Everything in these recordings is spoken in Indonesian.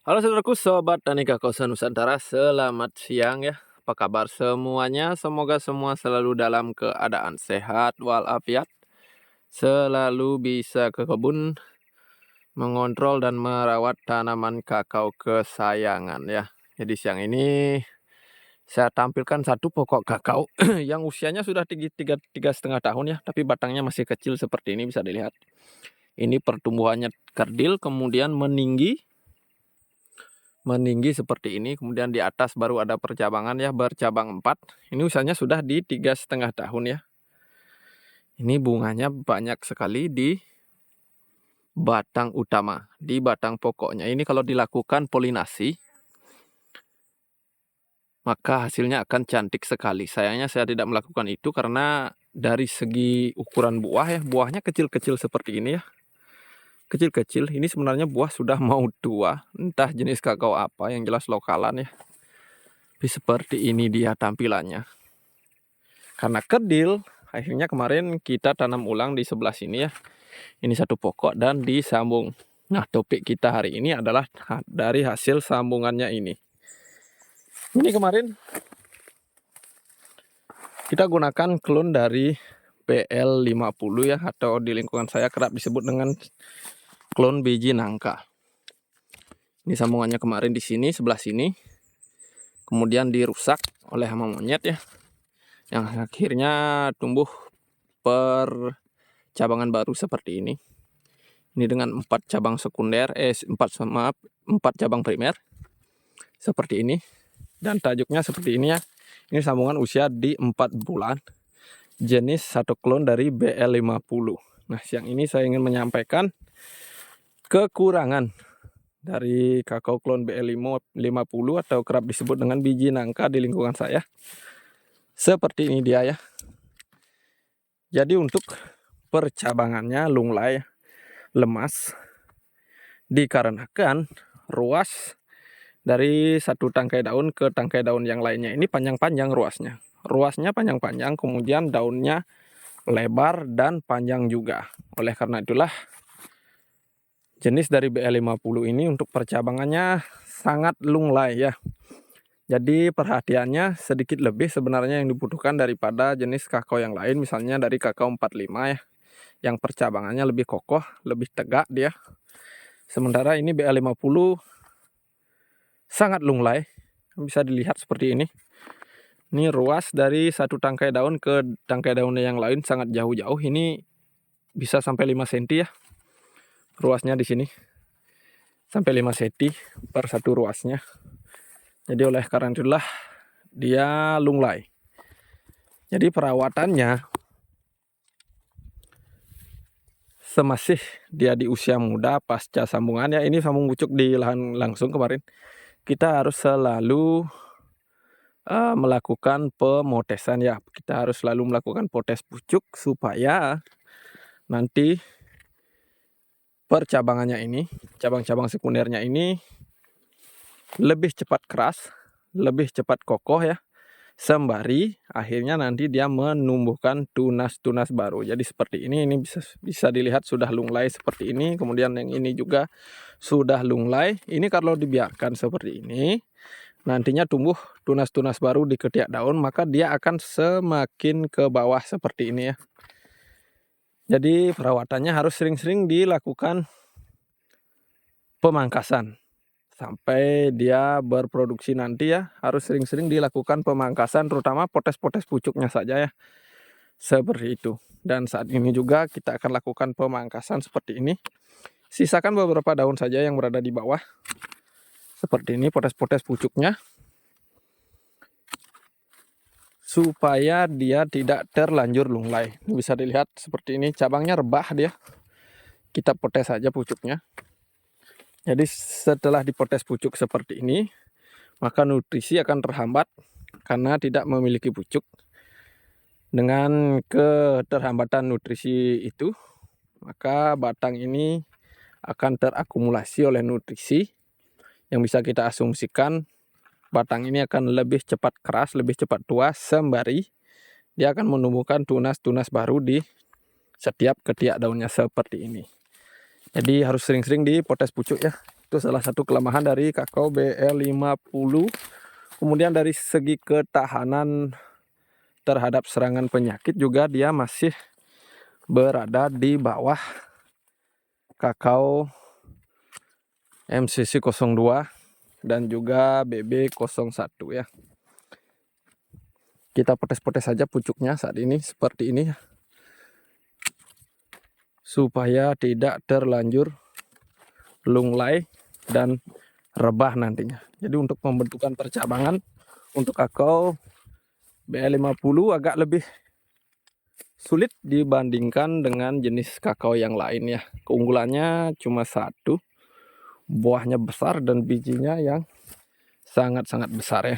Halo saudaraku, sobat tani Kakao Nusantara, selamat siang ya. Apa kabar semuanya? Semoga semua selalu dalam keadaan sehat walafiat, selalu bisa ke kebun, mengontrol dan merawat tanaman kakao kesayangan ya. Jadi siang ini saya tampilkan satu pokok kakao yang usianya sudah tiga setengah tahun ya, tapi batangnya masih kecil seperti ini bisa dilihat. Ini pertumbuhannya kerdil, kemudian meninggi seperti ini, kemudian di atas baru ada percabangan ya, bercabang 4. Ini usianya sudah di 3,5 tahun ya. Ini bunganya banyak sekali di batang utama, di batang pokoknya. Ini kalau dilakukan polinasi, maka hasilnya akan cantik sekali. Sayangnya saya tidak melakukan itu karena dari segi ukuran buah ya, buahnya kecil-kecil seperti ini ya. Kecil-kecil, ini sebenarnya buah sudah mau tua, entah jenis kakao apa, yang jelas lokalan ya. Tapi seperti ini dia tampilannya. Karena kerdil, akhirnya kemarin kita tanam ulang di sebelah sini ya. Ini satu pokok dan disambung. Nah, topik kita hari ini adalah dari hasil sambungannya ini. Ini kemarin kita gunakan klon dari PL50 ya, atau di lingkungan saya kerap disebut dengan klon biji nangka. Ini sambungannya kemarin di sini, sebelah sini. Kemudian dirusak oleh hama monyet ya, yang akhirnya tumbuh percabangan baru seperti ini. Ini dengan 4 cabang sekunder, 4 cabang primer seperti ini, dan tajuknya seperti ini ya. Ini sambungan usia di 4 bulan, jenis satu klon dari BL50. Nah, siang ini saya ingin menyampaikan kekurangan dari kakao klon BL50 atau kerap disebut dengan biji nangka di lingkungan saya. Seperti ini dia ya. Jadi untuk percabangannya lunglai, lemas, dikarenakan ruas dari satu tangkai daun ke tangkai daun yang lainnya ini panjang-panjang ruasnya. Ruasnya panjang-panjang, kemudian daunnya lebar dan panjang juga. Oleh karena itulah jenis dari BL50 ini untuk percabangannya sangat lunglai ya. Jadi perhatiannya sedikit lebih sebenarnya yang dibutuhkan daripada jenis kakao yang lain, misalnya dari kakao 45 ya, yang percabangannya lebih kokoh, lebih tegak dia. Sementara ini BL50 sangat lunglai, bisa dilihat seperti ini. Ini ruas dari satu tangkai daun ke tangkai daun yang lain sangat jauh-jauh. Ini bisa sampai 5 cm ya. Ruasnya di sini sampai 5 cm per satu ruasnya. Jadi oleh karena itulah dia lunglai. Jadi perawatannya semasih dia di usia muda pasca sambungan ya, ini sambung pucuk di lahan langsung kemarin. Kita harus selalu melakukan pemotesan ya. Kita harus selalu melakukan potes pucuk supaya nanti percabangannya ini, cabang-cabang sekundernya ini lebih cepat keras, lebih cepat kokoh ya. Sembari akhirnya nanti dia menumbuhkan tunas-tunas baru. Jadi seperti ini bisa dilihat sudah lunglai seperti ini. Kemudian yang ini juga sudah lunglai. Ini kalau dibiarkan seperti ini, nantinya tumbuh tunas-tunas baru di ketiak daun, maka dia akan semakin ke bawah seperti ini ya. Jadi perawatannya harus sering-sering dilakukan pemangkasan sampai dia berproduksi nanti ya, harus sering-sering dilakukan pemangkasan, terutama potes-potes pucuknya saja ya, seperti itu. Dan saat ini juga kita akan lakukan pemangkasan seperti ini. Sisakan beberapa daun saja yang berada di bawah seperti ini, potes-potes pucuknya, supaya dia tidak terlanjur lunglai. Bisa dilihat seperti ini, cabangnya rebah dia. Kita potes saja pucuknya. Jadi setelah dipotes pucuk seperti ini, maka nutrisi akan terhambat karena tidak memiliki pucuk. Dengan keterhambatan nutrisi itu, maka batang ini akan terakumulasi oleh nutrisi yang bisa kita asumsikan batang ini akan lebih cepat keras, lebih cepat tua, sembari dia akan menumbuhkan tunas-tunas baru di setiap ketiak daunnya seperti ini. Jadi harus sering-sering dipotes pucuk ya. Itu salah satu kelemahan dari kakao BL50. Kemudian dari segi ketahanan terhadap serangan penyakit juga dia masih berada di bawah kakao MCC02 dan juga BB01 ya. Kita potes-potes saja pucuknya saat ini seperti ini supaya tidak terlanjur lunglai dan rebah nantinya. Jadi untuk pembentukan percabangan untuk kakao BL50 agak lebih sulit dibandingkan dengan jenis kakao yang lain ya. Keunggulannya cuma satu, buahnya besar dan bijinya yang sangat-sangat besar ya.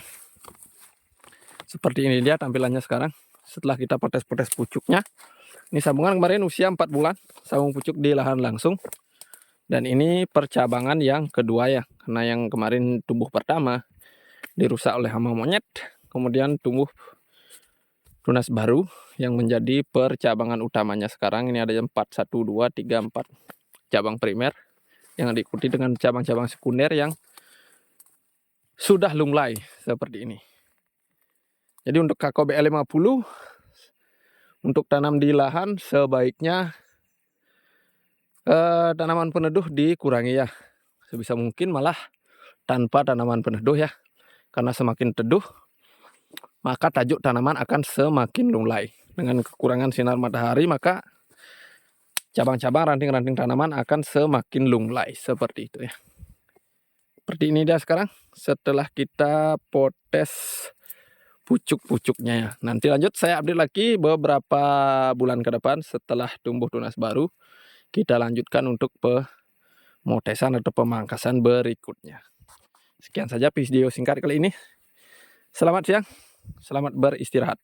Seperti ini dia tampilannya sekarang setelah kita potes-potes pucuknya. Ini sambungan kemarin usia 4 bulan, sambung pucuk di lahan langsung. Dan ini percabangan yang kedua ya, karena yang kemarin tumbuh pertama dirusak oleh hama monyet, kemudian tumbuh tunas baru yang menjadi percabangan utamanya sekarang. Ini ada 4, 1, 2, 3, 4 cabang primer yang diikuti dengan cabang-cabang sekunder yang sudah lunglai seperti ini. Jadi untuk kakao BL50 untuk tanam di lahan sebaiknya tanaman peneduh dikurangi ya, sebisa mungkin malah tanpa tanaman peneduh ya, karena semakin teduh maka tajuk tanaman akan semakin lunglai. Dengan kekurangan sinar matahari maka cabang-cabang ranting-ranting tanaman akan semakin lunglai seperti itu ya. Seperti ini dia sekarang setelah kita potes pucuk-pucuknya ya. Nanti lanjut saya update lagi beberapa bulan ke depan setelah tumbuh tunas baru. Kita lanjutkan untuk pemotesan atau pemangkasan berikutnya. Sekian saja video singkat kali ini. Selamat siang, selamat beristirahat.